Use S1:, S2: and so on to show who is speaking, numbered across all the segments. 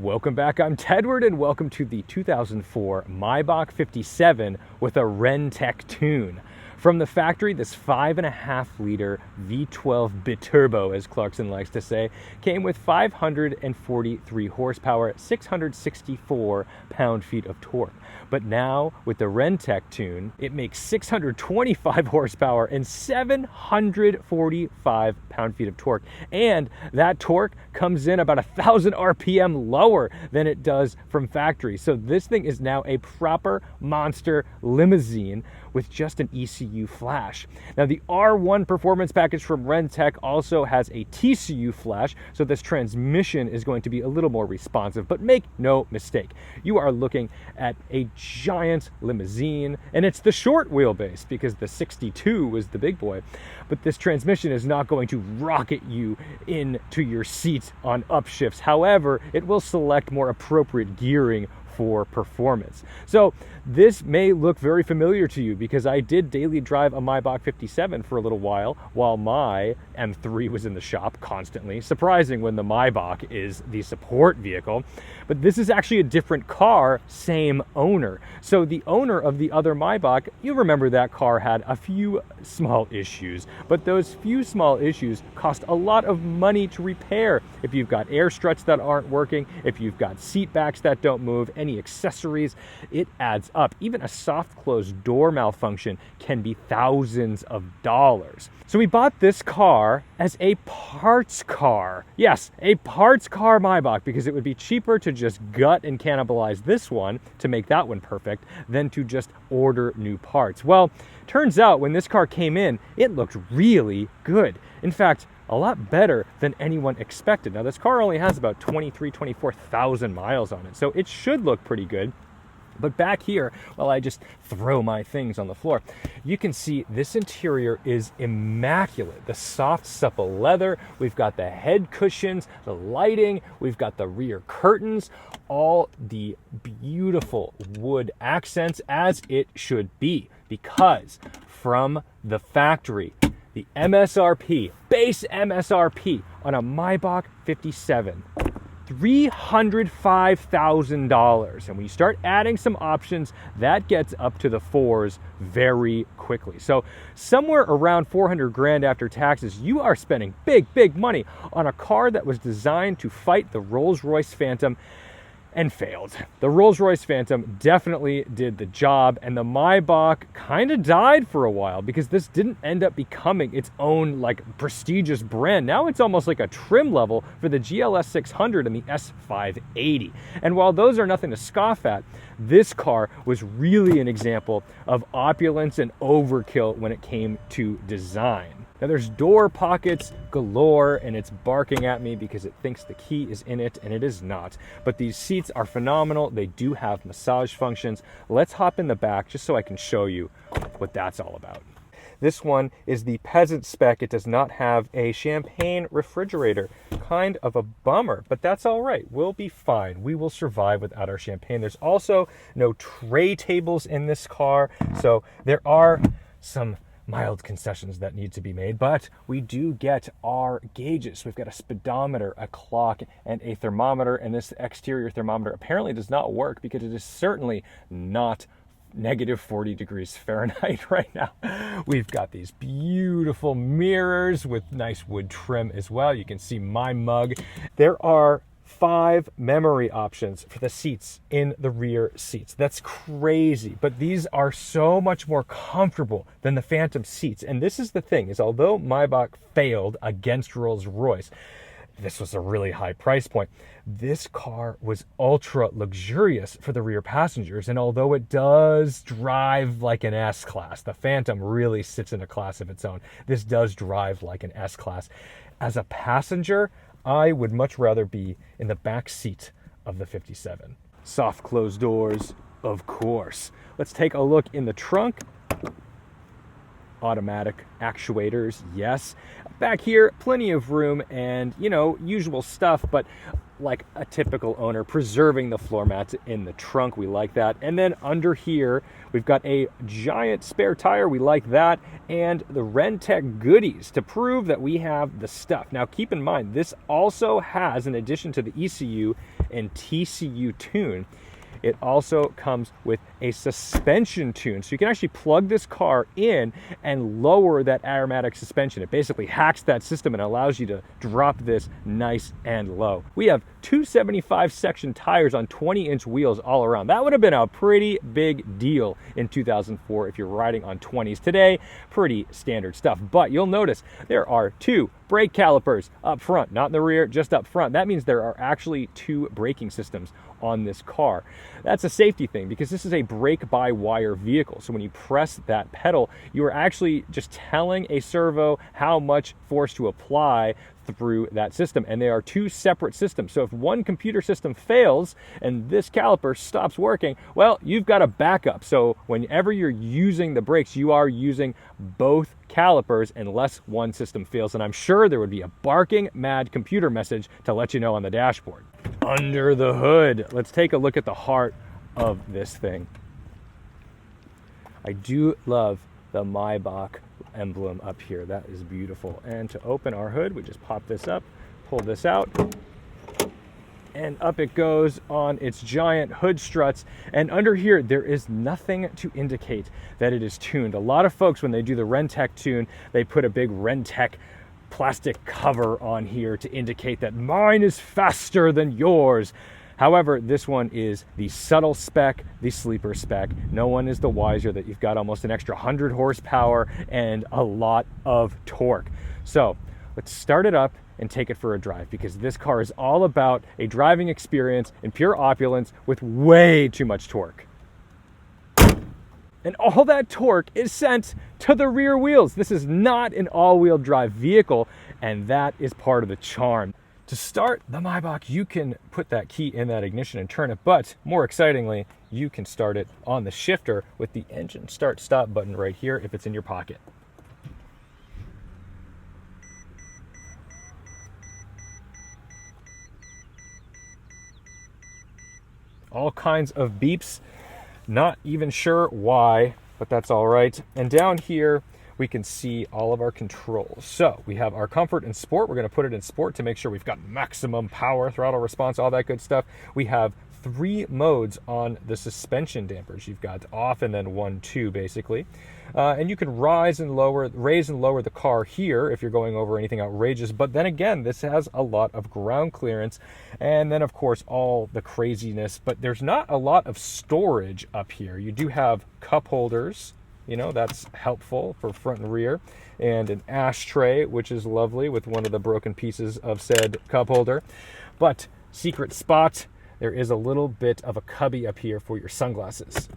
S1: Welcome back, I'm Tedward, and welcome to the 2004 Maybach 57 with a RENNtech tune. From the factory, this 5.5-liter V12 Biturbo, as Clarkson likes to say, came with 543 horsepower, 664 pound-feet of torque. But now, with the RENNtech tune, it makes 625 horsepower and 745 pound-feet of torque. And that torque comes in about 1,000 RPM lower than it does from factory. So this thing is now a proper monster limousine with just an ECU flash. Now the R1 performance package from RENNtech also has a TCU flash, so this transmission is going to be a little more responsive, but make no mistake, you are looking at a giant limousine, and it's the short wheelbase because the 62 was the big boy, but this transmission is not going to rocket you into your seat on upshifts. However, it will select more appropriate gearing for performance. So this may look very familiar to you because I did daily drive a Maybach 57 for a little while my M3 was in the shop constantly. Surprising when the Maybach is the support vehicle. But this is actually a different car, same owner. So the owner of the other Maybach, you remember that car had a few small issues, but those few small issues cost a lot of money to repair. If you've got air struts that aren't working, if you've got seat backs that don't move, any accessories, it adds up. Even a soft closed door malfunction can be thousands of dollars. So we bought this car as a parts car. Yes, a parts car Maybach, because it would be cheaper to just gut and cannibalize this one to make that one perfect than to just order new parts. Well, turns out when this car came in, it looked really good. In fact, a lot better than anyone expected. Now, this car only has about 24,000 miles on it, so it should look pretty good. But back here, while I just throw my things on the floor, you can see this interior is immaculate. The soft, supple leather, we've got the head cushions, the lighting, we've got the rear curtains, all the beautiful wood accents as it should be, because from the factory, the MSRP, base MSRP on a Maybach 57, $305,000. And when you start adding some options, that gets up to the fours very quickly. So somewhere around 400 grand after taxes, you are spending big money on a car that was designed to fight the Rolls-Royce Phantom and failed. The Rolls-Royce Phantom definitely did the job, and the Maybach kind of died for a while because this didn't end up becoming its own like prestigious brand. Now it's almost like a trim level for the GLS 600 and the S580. And while those are nothing to scoff at, this car was really an example of opulence and overkill when it came to design. Now there's door pockets galore, and it's barking at me because it thinks the key is in it, and it is not. But these seats are phenomenal. They do have massage functions. Let's hop in the back just so I can show you what that's all about. This one is the peasant spec. It does not have a champagne refrigerator. Kind of a bummer, but that's all right. We'll be fine. We will survive without our champagne. There's also no tray tables in this car, so there are some mild concessions that need to be made, but we do get our gauges. We've got a speedometer, a clock, and a thermometer, and this exterior thermometer apparently does not work because it is certainly not negative 40 degrees Fahrenheit right now. We've got these beautiful mirrors with nice wood trim as well. You can see my mug. There are 5 memory options for the seats in the rear seats. That's crazy, but these are so much more comfortable than the Phantom seats. And this is the thing, is although Maybach failed against Rolls-Royce, this was a really high price point. This car was ultra luxurious for the rear passengers, and although it does drive like an S-Class, the Phantom really sits in a class of its own. This does drive like an S-Class. As a passenger, I would much rather be in the back seat of the 57. Soft closed doors, of course. Let's take a look in the trunk. Automatic actuators, yes. Back here, plenty of room and, you know, usual stuff, but like a typical owner, preserving the floor mats in the trunk. We like that. And then under here, we've got a giant spare tire. We like that. And the RENNtech goodies to prove that we have the stuff. Now, keep in mind, this also has, in addition to the ECU and TCU tune, it also comes with a suspension tune. So you can actually plug this car in and lower that aromatic suspension. It basically hacks that system and allows you to drop this nice and low. We have 275 section tires on 20-inch wheels all around. That would have been a pretty big deal in 2004 if you're riding on 20s. Today, pretty standard stuff. But you'll notice there are 2 brake calipers up front, not in the rear, just up front. That means there are actually 2 braking systems on this car. That's a safety thing because this is a brake-by-wire vehicle. So when you press that pedal, you are actually just telling a servo how much force to apply through that system. And they are 2 separate systems. So if one computer system fails and this caliper stops working, well, you've got a backup. So whenever you're using the brakes, you are using both calipers unless one system fails. And I'm sure there would be a barking mad computer message to let you know on the dashboard. Under the hood, let's take a look at the heart of this thing. I do love the Maybach emblem up here. That is beautiful. And to open our hood, we just pop this up, pull this out, and up it goes on its giant hood struts. And under here, there is nothing to indicate that it is tuned. A lot of folks, when they do the RENNtech tune, they put a big RENNtech plastic cover on here to indicate that mine is faster than yours. However, this one is the subtle spec, the sleeper spec. No one is the wiser that you've got almost an extra 100 horsepower and a lot of torque. So let's start it up and take it for a drive, because this car is all about a driving experience in pure opulence with way too much torque. And all that torque is sent to the rear wheels. This is not an all-wheel drive vehicle, and that is part of the charm. To start the Maybach, you can put that key in that ignition and turn it, but more excitingly, you can start it on the shifter with the engine start-stop button right here if it's in your pocket. All kinds of beeps. Not even sure why, but that's all right. And down here, we can see all of our controls. So we have our comfort and sport. We're going to put it in sport to make sure we've got maximum power, throttle response, all that good stuff. We have 3 modes on the suspension dampers. You've got off and then 1, 2, basically. And you can raise and lower the car here if you're going over anything outrageous. But then again, this has a lot of ground clearance. And then, of course, all the craziness. But there's not a lot of storage up here. You do have cup holders. You know, that's helpful for front and rear. And an ashtray, which is lovely with one of the broken pieces of said cup holder. But secret spot, there is a little bit of a cubby up here for your sunglasses.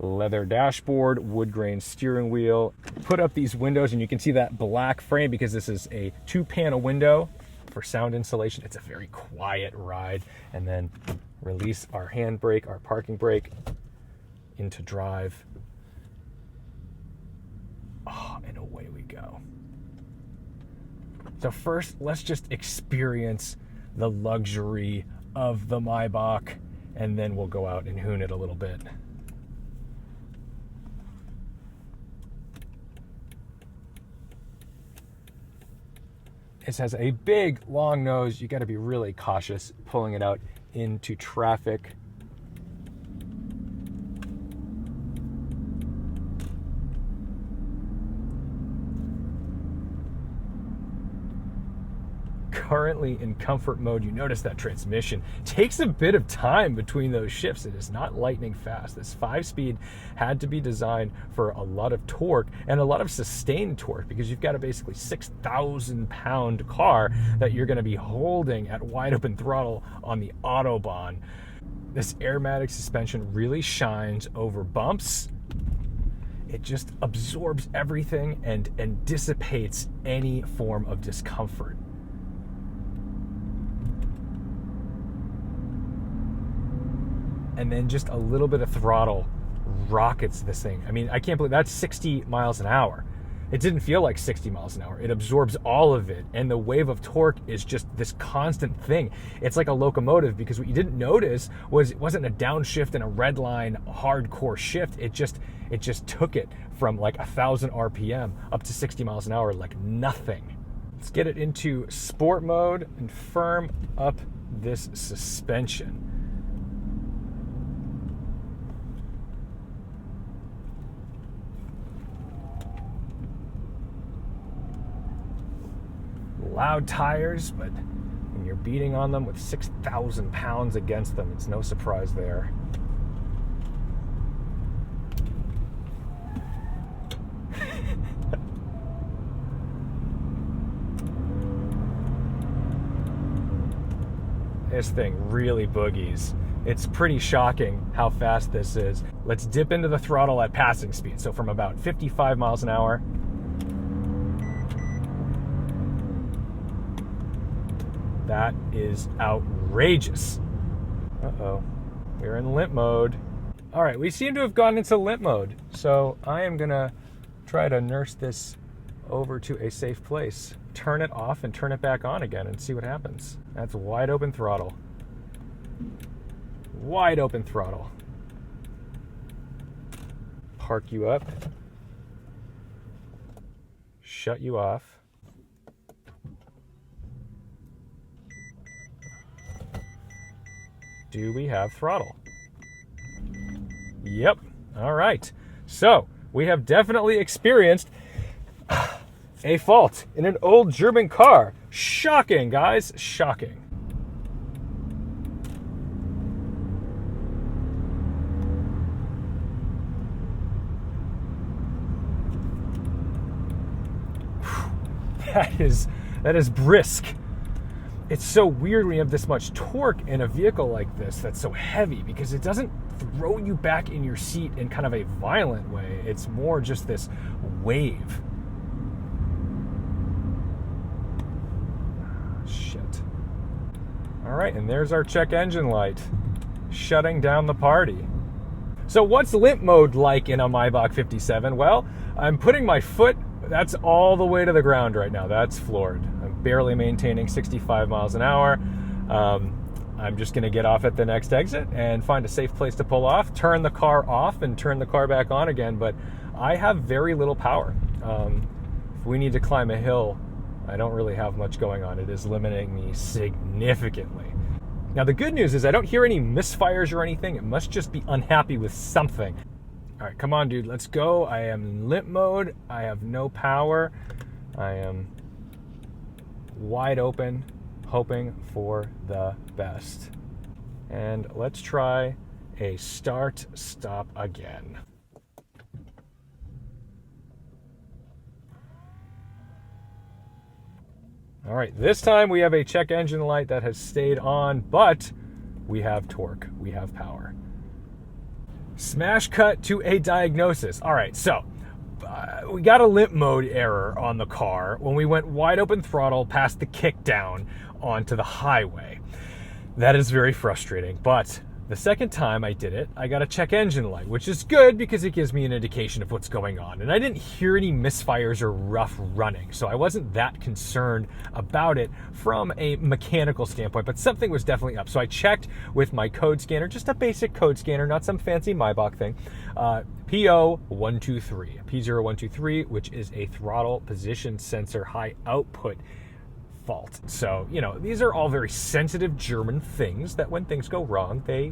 S1: Leather dashboard, wood grain steering wheel. Put up these windows and you can see that black frame because this is a 2-panel window for sound insulation. It's a very quiet ride. And then release our handbrake, our parking brake into drive. Oh, and away we go. So first, let's just experience the luxury of the Maybach, and then we'll go out and hoon it a little bit. It has a big, long nose. You got to be really cautious pulling it out into traffic. Currently in comfort mode. You notice that transmission takes a bit of time between those shifts. It is not lightning fast. This 5-speed had to be designed for a lot of torque and a lot of sustained torque, because you've got a basically 6,000-pound car that you're going to be holding at wide open throttle on the Autobahn. This aromatic suspension really shines over bumps. It just absorbs everything and dissipates any form of discomfort. And then just a little bit of throttle rockets this thing. I mean, I can't believe that's 60 miles an hour. it didn't feel like 60 miles an hour. It absorbs all of it. And the wave of torque is just this constant thing. It's like a locomotive, because what you didn't notice was it wasn't a downshift and a red line hardcore shift. It just took it from like 1,000 RPM up to 60 miles an hour like nothing. Let's get it into sport mode and firm up this suspension. Loud tires, but when you're beating on them with 6,000 pounds against them, it's no surprise there. This thing really boogies. It's pretty shocking how fast this is. Let's dip into the throttle at passing speed. So from about 55 miles an hour. That is outrageous. Uh-oh, we're in limp mode. All right, we seem to have gone into limp mode. So I am gonna try to nurse this over to a safe place. Turn it off and turn it back on again and see what happens. That's wide open throttle. Wide open throttle. Park you up. Shut you off. Do we have throttle? Yep. All right. So we have definitely experienced a fault in an old German car. Shocking, guys. Shocking. That is brisk. It's so weird when you have this much torque in a vehicle like this that's so heavy, because it doesn't throw you back in your seat in kind of a violent way. It's more just this wave. Shit. All right, and there's our check engine light, shutting down the party. So what's limp mode like in a Maybach 57? Well, I'm putting my foot, that's all the way to the ground right now. That's floored. I'm barely maintaining 65 miles an hour. I'm just gonna get off at the next exit and find a safe place to pull off, turn the car off and turn the car back on again, but I have very little power. If we need to climb a hill, I don't really have much going on. It is limiting me significantly. Now the good news is I don't hear any misfires or anything. It must just be unhappy with something. All right, come on, dude, let's go. I am in limp mode. I have no power. I am wide open, hoping for the best. And let's try a start stop again. All right, this time we have a check engine light that has stayed on, but we have torque, we have power. Smash cut to a diagnosis. All right, so we got a limp mode error on the car when we went wide open throttle past the kickdown onto the highway. That is very frustrating, but the second time I did it, I got a check engine light, which is good because it gives me an indication of what's going on. And I didn't hear any misfires or rough running, so I wasn't that concerned about it from a mechanical standpoint, but something was definitely up. So I checked with my code scanner, just a basic code scanner, not some fancy Maybach thing, P0123, P0123, which is a throttle position sensor high output fault. So, you know, these are all very sensitive German things that when things go wrong, they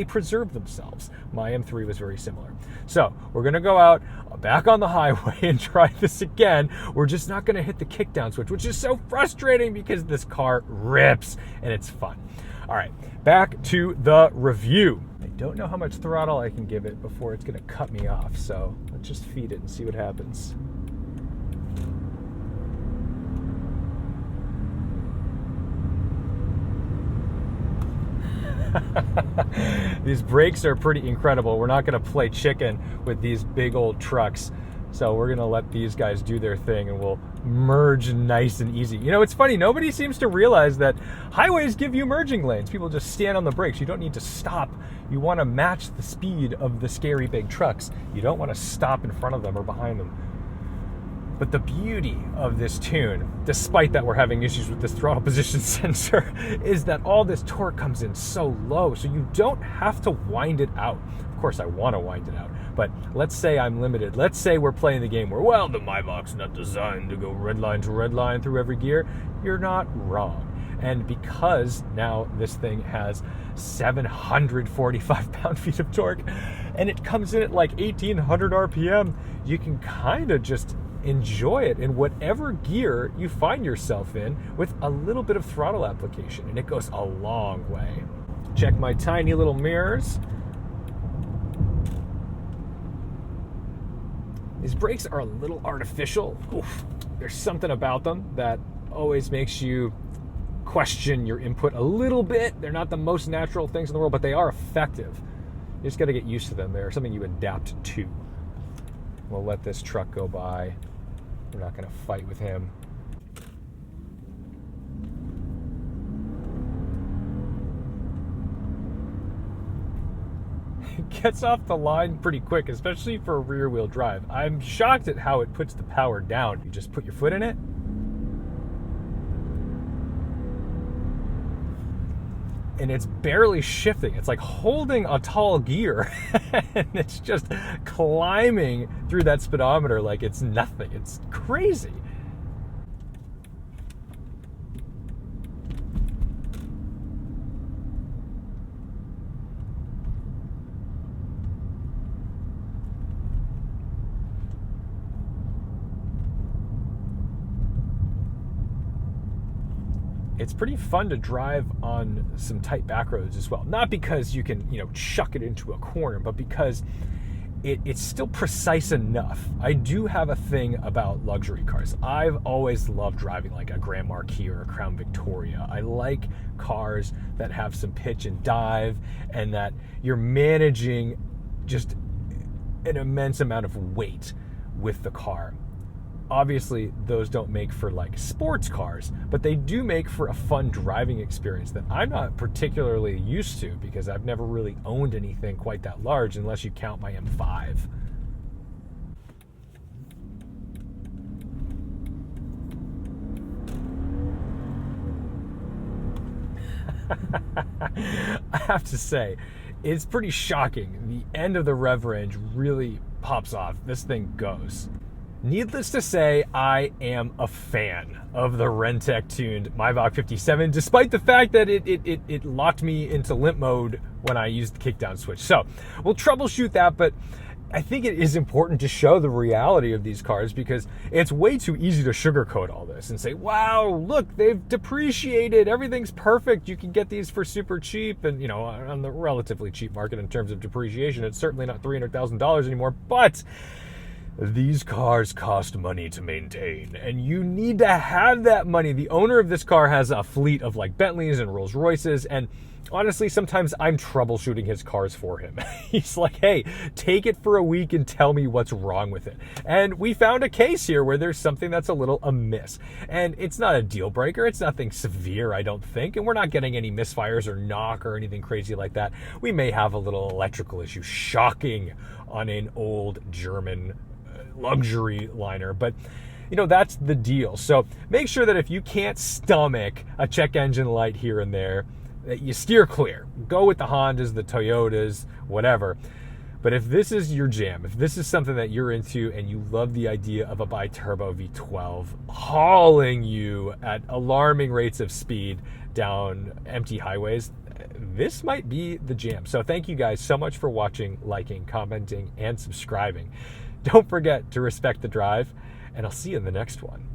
S1: preserve themselves. My M3 was very similar. So we're going to go out back on the highway and try this again. We're just not going to hit the kickdown switch, which is so frustrating because this car rips and it's fun. All right, back to the review. I don't know how much throttle I can give it before it's going to cut me off. So let's just feed it and see what happens. These brakes are pretty incredible. We're not going to play chicken with these big old trucks. So we're going to let these guys do their thing and we'll merge nice and easy. You know, it's funny. Nobody seems to realize that highways give you merging lanes. People just stand on the brakes. You don't need to stop. You want to match the speed of the scary big trucks. You don't want to stop in front of them or behind them. But the beauty of this tune, despite that we're having issues with this throttle position sensor, is that all this torque comes in so low, so you don't have to wind it out. Of course, I want to wind it out, but let's say I'm limited. Let's say we're playing the game where, well, the Maybach's not designed to go red line to red line through every gear. You're not wrong. And because now this thing has 745 pound-feet of torque, and it comes in at like 1800 RPM, you can kind of just enjoy it in whatever gear you find yourself in with a little bit of throttle application, and it goes a long way. Check my tiny little mirrors. These brakes are a little artificial. Oof. There's something about them that always makes you question your input a little bit. They're not the most natural things in the world, but they are effective. You just got to get used to them. They're something you adapt to. We'll let this truck go by. We're not going to fight with him. It gets off the line pretty quick, especially for rear-wheel drive. I'm shocked at how it puts the power down. You just put your foot in it. And it's barely shifting. It's like holding a tall gear and it's just climbing through that speedometer like it's nothing. It's crazy. It's pretty fun to drive on some tight back roads as well. Not because you can, chuck it into a corner, but because it's still precise enough. I do have a thing about luxury cars. I've always loved driving like a Grand Marquis or a Crown Victoria. I like cars that have some pitch and dive and that you're managing just an immense amount of weight with the car. Obviously, those don't make for like sports cars, but they do make for a fun driving experience that I'm not particularly used to because I've never really owned anything quite that large unless you count my M5. I have to say, it's pretty shocking. The end of the rev range really pops off. This thing goes. Needless to say, I am a fan of the RENNtech tuned Maybach 57, despite the fact that it locked me into Limp Mode when I used the kickdown switch. So we'll troubleshoot that, but I think it is important to show the reality of these cars because it's way too easy to sugarcoat all this and say, wow, look, they've depreciated, everything's perfect, you can get these for super cheap, and on the relatively cheap market in terms of depreciation, it's certainly not $300,000 anymore, but these cars cost money to maintain, and you need to have that money. The owner of this car has a fleet of like Bentleys and Rolls Royces, and honestly, sometimes I'm troubleshooting his cars for him. He's like, hey, take it for a week and tell me what's wrong with it. And we found a case here where there's something that's a little amiss. And it's not a deal breaker. It's nothing severe, I don't think. And we're not getting any misfires or knock or anything crazy like that. We may have a little electrical issue. Shocking on an old German luxury liner, but that's the deal. So make sure that if you can't stomach a check engine light here and there, that you steer clear. Go with the Hondas, the Toyotas, whatever. But if this is your jam, if this is something that you're into and you love the idea of a Biturbo V12 hauling you at alarming rates of speed down empty highways, this might be the jam. So thank you guys so much for watching, liking, commenting, and subscribing. Don't forget to respect the drive, and I'll see you in the next one.